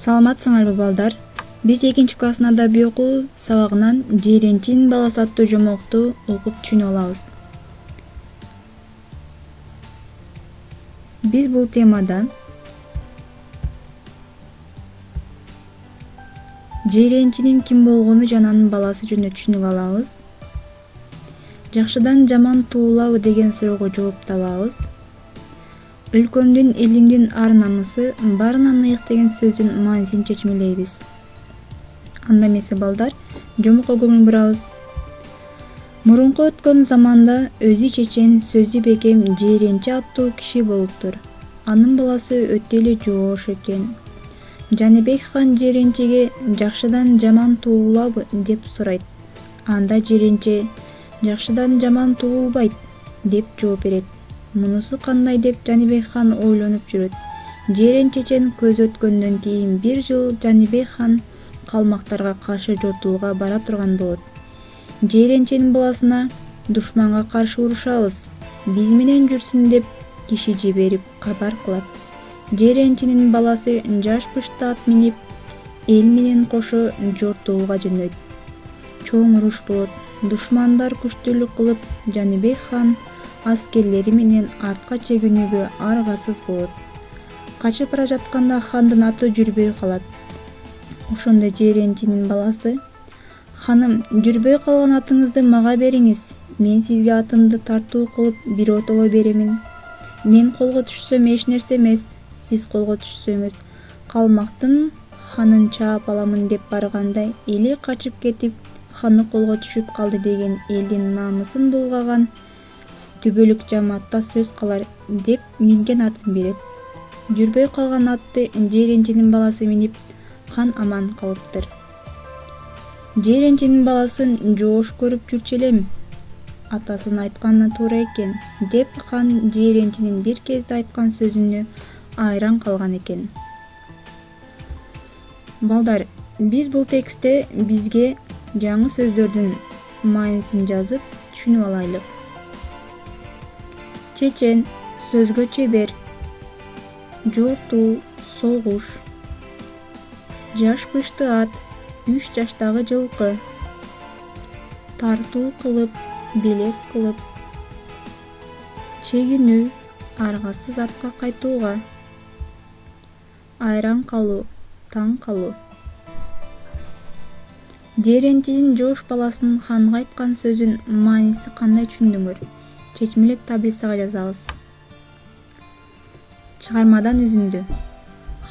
Саламатсыңарбы балдар? Биз 2-класстын адабий окуу сабагынан Жиренчинин баласы аттуу жомокту окуп түшүнүп алабыз. Биз бул темада Жиренчинин ким болгону жана анын баласы жөнүндө түшүнүп алабыз. Жакшыдан жаман туулабы деген суроого жооп табабыз. Өлкөмдүн элимдин ар намысы баарынан ыйык деген сөздүн маанисин чечмелейбиз. Анда эмесе балдар, жомокко көңүл бурабыз. Мурунку өткөн заманда өзү чечен, сөзү бекем Жиренчи аттуу киши болуптур. Анын баласы өтө эле жоош экен. Жаныбек хан Жиренчиге жакшыдан жаман туулабы деп сурайт. Анда Жиренчи жакшыдан жаман туулбайт деп жооп берет. Мунусу кандай деп Жаныбек хан ойлонуп жүрөт. Жирен чечен көз өткөндөн кийин 1 жыл Жаныбек хан калмактарга каршы жортууга бара турган болот. Жиренчинин баласына душманга каршы урушабыз, биз менен жүрсүн деп киши жиберип кабар кылат. Жиренчинин баласы жаш пышта ат минип, эл менен кошо жортууга жөнөйт. Чоң уруш болот. Душмандар күчтүүлүк кылып, Жаныбек хан аскерлери менен артка чегинүүгө аргасыз болот. Качып бара жатканда хандын аты жүрбөй калат. Ошондо Жиренчинин баласы: "Ханым, жүрбөй калган атыңызды мага бериңиз. Мен сизге атымды тартуу кылып биротоло беремин. Мен колго түшсөм эч нерсе эмес, сиз колго түшсөңүз калмактын ханын чаап аламын" деп барганда эли качып кетип, ханы колго түшүп калды деген элдин намысын булгаган түбөлүк жамаатта сөз калар деп минген атын берет. Жүрбөй калган атты Жиренчинин баласы минип, хан аман калыптыр. Жиренчинин баласын жоош көрүп жүрчү элем. Атасын айтканы туура экен деп хан Жиренчинин бир кезде айткан сөзүнө айран калган экен. Балдар, биз бул текстте бизге жаңы сөздөрдүн маанисин жазып түшүнүп алайлык. Чечен, сөзгө чебер. Жортуу, согуш. Жаш пышты ат, 3 жаштагы жылкы. Тартуу кылып, белек кылып. Чегинүү, аргасыз артка кайтууга. Айран калуу, таң калуу. Жиренчинин жоош баласынын ханга айткан сөзүн мааниси кандай түшүндүңөр? Чечмелеп таблицага жазабыз. Чыгармадан үзүндү.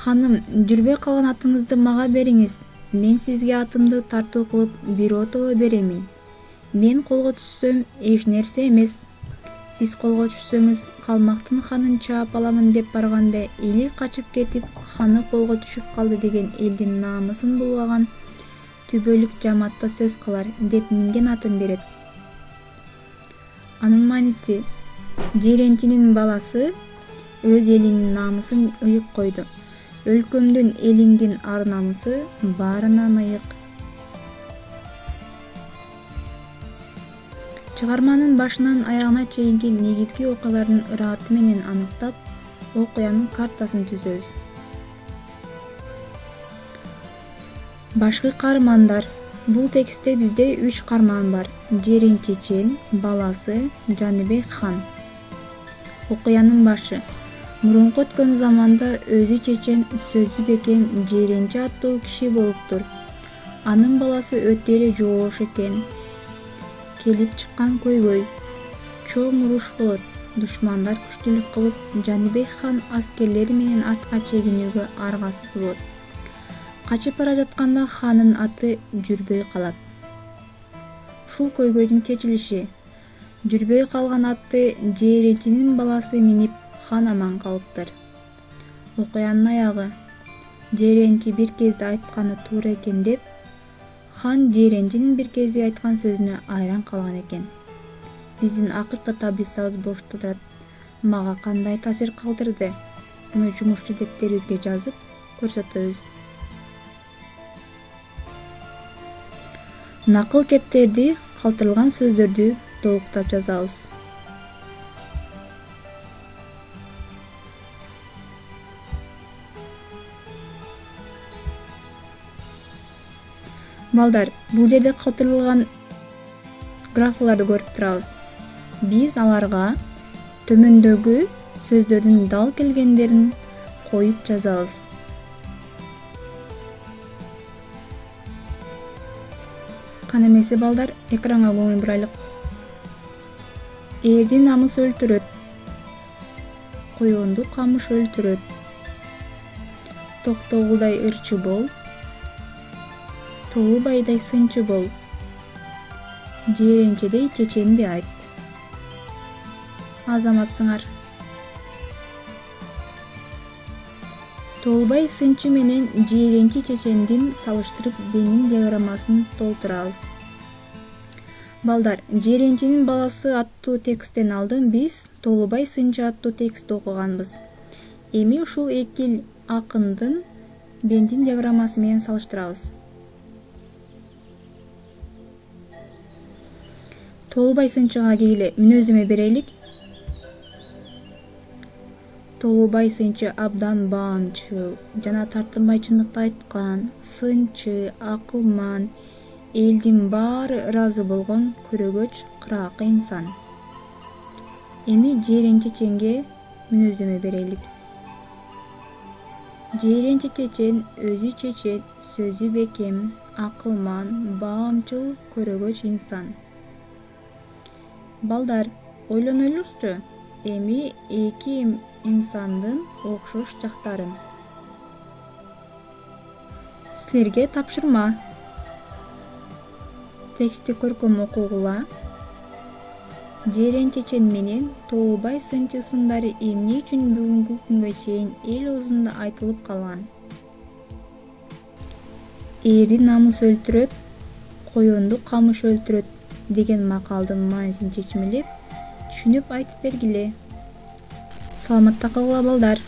Ханым, жүрбөй калган атыңызды мага бериңиз. Мен сизге атымды тартуу кылып биротоло беремин. Мен колго түшсөм эч нерсе эмес. Сиз колго түшсөңүз калмактын ханын чаап аламын деп барганда эли качып кетип, ханы колго түшүп калды деген элдин намысын булгаган түбөлүк жамаатта сөз калар деп минген атын берет. Анын мааниси: Жиренчинин баласы өз элинин намысын ыйык койду. Өлкөмдүн элимдин ар намысы баарынан ыйык. Чыгарманын башынан аягына чейинки негизги окуялардын ыраты менен аныктап, окуянын картасын түзөбүз. Башкы каармандар. Бул текстте бизде 3 каарман бар. Жирен чечен, баласы, Жаныбек хан. Окуянын башы. Мурунку өткөн заманда өзү чечен, сөзү бекем Жиренчи аттуу киши болуптур. Анын баласы өтө эле жоош экен. Келип чыккан көйгөй. Чоң уруш болот. Душмандар күчтүүлүк кылып, Жаныбек хан аскерлери менен артка чегинүүгө аргасыз болот. Качып бара жатканда ханын аты жүрбөй калат. Ушул көйгөйдүн чечилиши. Жүрбөй калган атты Жиренчинин баласы минип, хан аман калыптыр. Окуянын аягы. Жиренчи бир кезде айтканы туура экен деп, хан Жиренчинин бир кезде айткан сөзүнө айран калган экен. Биздин акыркы таблицабыз бош турат. Мага кандай таасир калтырды? Муну жумушчу дептерибизге жазып көрсөтөбүз. Накыл кептерди, калтырылган сөздөрдү толуктап жазабыз. Балдар, бул жерде калтырылган графаларды көрүп турабыз. Биз аларга төмөндөгү сөздөрдүн дал келгендерин коюп жазабыз. Кана эмесе балдар, экранга көңүл бурайлык. Эрди намыс өлтүрөт, коёнду камыш өлтүрөт. Токтогулдай ырчы бол, Толубайдай сынчы бол. Жиренчедей чеченди айт. Азаматсыңар. Толубай сынчы менен жиренчи чечендин салыштырып Бенин диаграммасын толтурабыз. Балдар, жиренчинин баласы аттуу тексттен алдын биз Толубай сынчы аттуу текстти окуганбыз. Эми ушул эки акындын Бенин диаграммасы менен салыштырабыз. Толубай сынчыга келгиле мүнөздөмө берелик. Толубай сынчы абдан баамчыл жана тартынбай чындыкты айткан, сынчы, акылман, элдин баары ыраазы болгон көрөгөч, кыраакы инсан. Эми жиренчи чеченге мүнөздөмө берелик. Жиренчи чечен өзү чечен, сөзү бекем, акылман, баамчыл, көрөгөч инсан. Балдар, ойлонойлучу, эми эки инсандын окшош жактарын. Силерге тапшырма. Текстти көркөм окугула. Жирен чечен менен Толубай сынчы сындары эмне үчүн бүгүнкү күнгө чейин эл оозунда айтылып калган? Эрди намыс өлтүрөт, коёнду камыш өлтүрөт деген макалдын маанисин чечмелеп, түшүнүп айтып бергиле. Саламатта калгыла балдар.